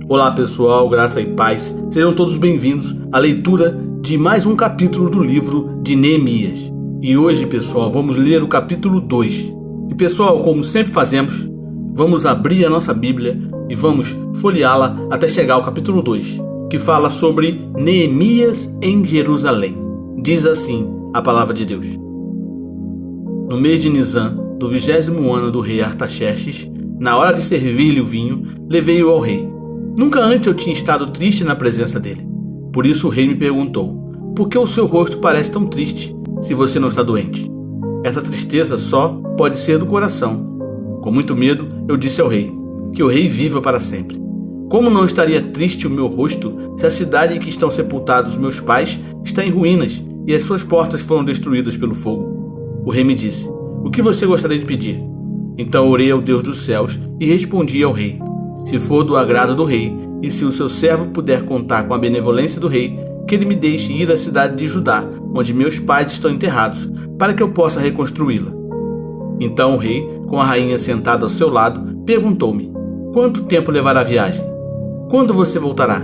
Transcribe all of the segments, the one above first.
Olá pessoal, graça e paz, sejam todos bem-vindos à leitura de mais um capítulo do livro de Neemias. E hoje, pessoal, vamos ler o capítulo 2. E pessoal, como sempre fazemos, vamos abrir a nossa Bíblia e vamos folheá-la até chegar ao capítulo 2, que fala sobre Neemias em Jerusalém. Diz assim a palavra de Deus. No mês de Nisan, do 20º ano do rei Artaxerxes, na hora de servir-lhe o vinho, levei-o ao rei. Nunca antes eu tinha estado triste na presença dele. Por isso o rei me perguntou: por que o seu rosto parece tão triste, se você não está doente? Essa tristeza só pode ser do coração. Com muito medo, eu disse ao rei: que o rei viva para sempre. Como não estaria triste o meu rosto, se a cidade em que estão sepultados meus pais está em ruínas e as suas portas foram destruídas pelo fogo? O rei me disse: o que você gostaria de pedir? Então orei ao Deus dos céus e respondi ao rei: se for do agrado do rei, e se o seu servo puder contar com a benevolência do rei, que ele me deixe ir à cidade de Judá, onde meus pais estão enterrados, para que eu possa reconstruí-la. Então o rei, com a rainha sentada ao seu lado, perguntou-me: quanto tempo levará a viagem? Quando você voltará?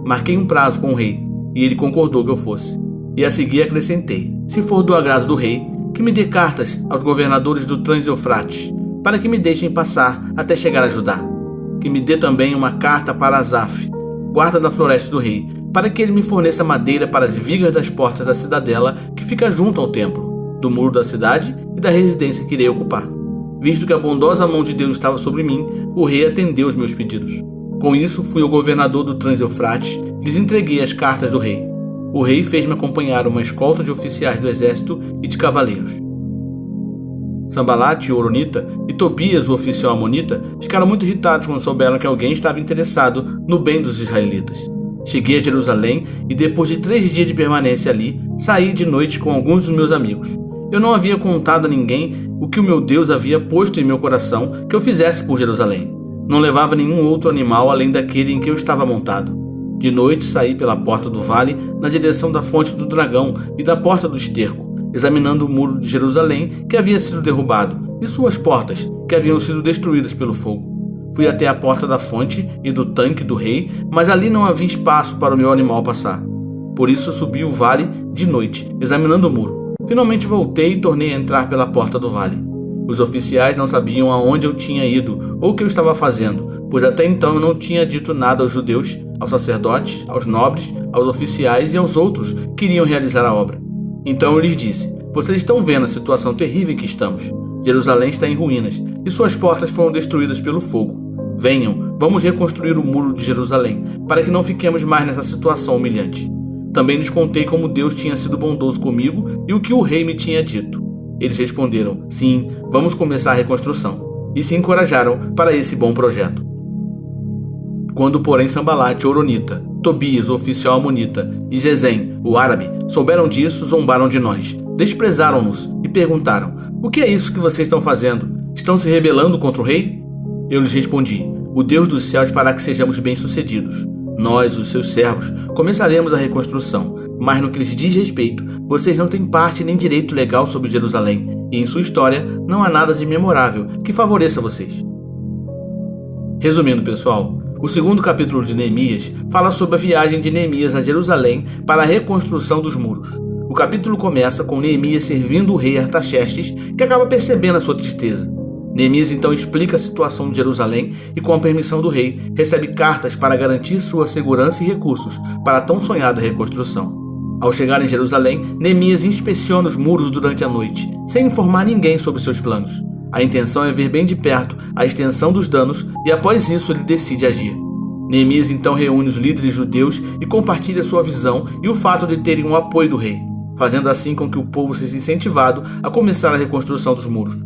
Marquei um prazo com o rei, e ele concordou que eu fosse. E a seguir acrescentei: se for do agrado do rei, que me dê cartas aos governadores do Trans-Eufrates, para que me deixem passar até chegar a Judá. Que me dê também uma carta para Asaf, guarda da floresta do rei, para que ele me forneça madeira para as vigas das portas da cidadela que fica junto ao templo, do muro da cidade e da residência que irei ocupar. Visto que a bondosa mão de Deus estava sobre mim, o rei atendeu os meus pedidos. Com isso, fui ao governador do Trans-Eufrates e lhes entreguei as cartas do rei. O rei fez-me acompanhar uma escolta de oficiais do exército e de cavaleiros. Sanbalate, o Horonita, e Tobias, o oficial amonita, ficaram muito irritados quando souberam que alguém estava interessado no bem dos israelitas. Cheguei a Jerusalém e, depois de 3 dias de permanência ali, saí de noite com alguns dos meus amigos. Eu não havia contado a ninguém o que o meu Deus havia posto em meu coração que eu fizesse por Jerusalém. Não levava nenhum outro animal além daquele em que eu estava montado. De noite saí pela porta do vale na direção da fonte do dragão e da porta do esterco, examinando o muro de Jerusalém que havia sido derrubado e suas portas que haviam sido destruídas pelo fogo. Fui até a porta da fonte e do tanque do rei, mas ali não havia espaço para o meu animal passar. Por isso subi o vale de noite, examinando o muro. Finalmente voltei e tornei a entrar pela porta do vale. Os oficiais não sabiam aonde eu tinha ido ou o que eu estava fazendo, pois até então eu não tinha dito nada aos judeus, aos sacerdotes, aos nobres, aos oficiais e aos outros que iriam realizar a obra. Então eu lhes disse: vocês estão vendo a situação terrível em que estamos. Jerusalém está em ruínas e suas portas foram destruídas pelo fogo. Venham, vamos reconstruir o muro de Jerusalém, para que não fiquemos mais nessa situação humilhante. Também lhes contei como Deus tinha sido bondoso comigo e o que o rei me tinha dito. Eles responderam: sim, vamos começar a reconstrução. E se encorajaram para esse bom projeto. Quando, porém, Sanbalate, o Horonita, Tobias, o oficial amonita, e Gesem, o árabe, souberam disso, zombaram de nós, desprezaram-nos e perguntaram: o que é isso que vocês estão fazendo? Estão se rebelando contra o rei? Eu lhes respondi: o Deus dos céus fará que sejamos bem-sucedidos. Nós, os seus servos, começaremos a reconstrução, mas no que lhes diz respeito, vocês não têm parte nem direito legal sobre Jerusalém, e em sua história não há nada de memorável que favoreça vocês. Resumindo, pessoal, o segundo capítulo de Neemias fala sobre a viagem de Neemias a Jerusalém para a reconstrução dos muros. O capítulo começa com Neemias servindo o rei Artaxerxes, que acaba percebendo a sua tristeza. Neemias então explica a situação de Jerusalém e, com a permissão do rei, recebe cartas para garantir sua segurança e recursos para a tão sonhada reconstrução. Ao chegar em Jerusalém, Neemias inspeciona os muros durante a noite, sem informar ninguém sobre seus planos. A intenção é ver bem de perto a extensão dos danos e, após isso, ele decide agir. Neemias então reúne os líderes judeus e compartilha sua visão e o fato de terem o apoio do rei, fazendo assim com que o povo seja incentivado a começar a reconstrução dos muros.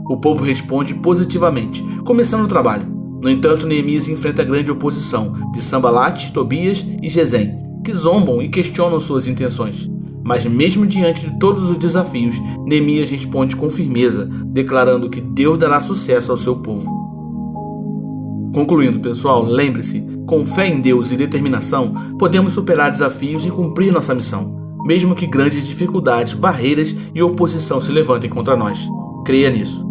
O povo responde positivamente, começando o trabalho. No entanto, Neemias enfrenta grande oposição de Sanbalate, Tobias e Gesem, que zombam e questionam suas intenções. Mas mesmo diante de todos os desafios, Neemias responde com firmeza, declarando que Deus dará sucesso ao seu povo. Concluindo, pessoal, lembre-se, com fé em Deus e determinação, podemos superar desafios e cumprir nossa missão, mesmo que grandes dificuldades, barreiras e oposição se levantem contra nós. Creia nisso.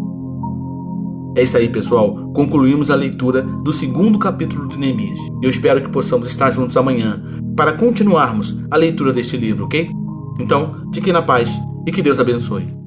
É isso aí, pessoal. Concluímos a leitura do 2º capítulo de Neemias. Eu espero que possamos estar juntos amanhã para continuarmos a leitura deste livro, ok? Então, fiquem na paz e que Deus abençoe.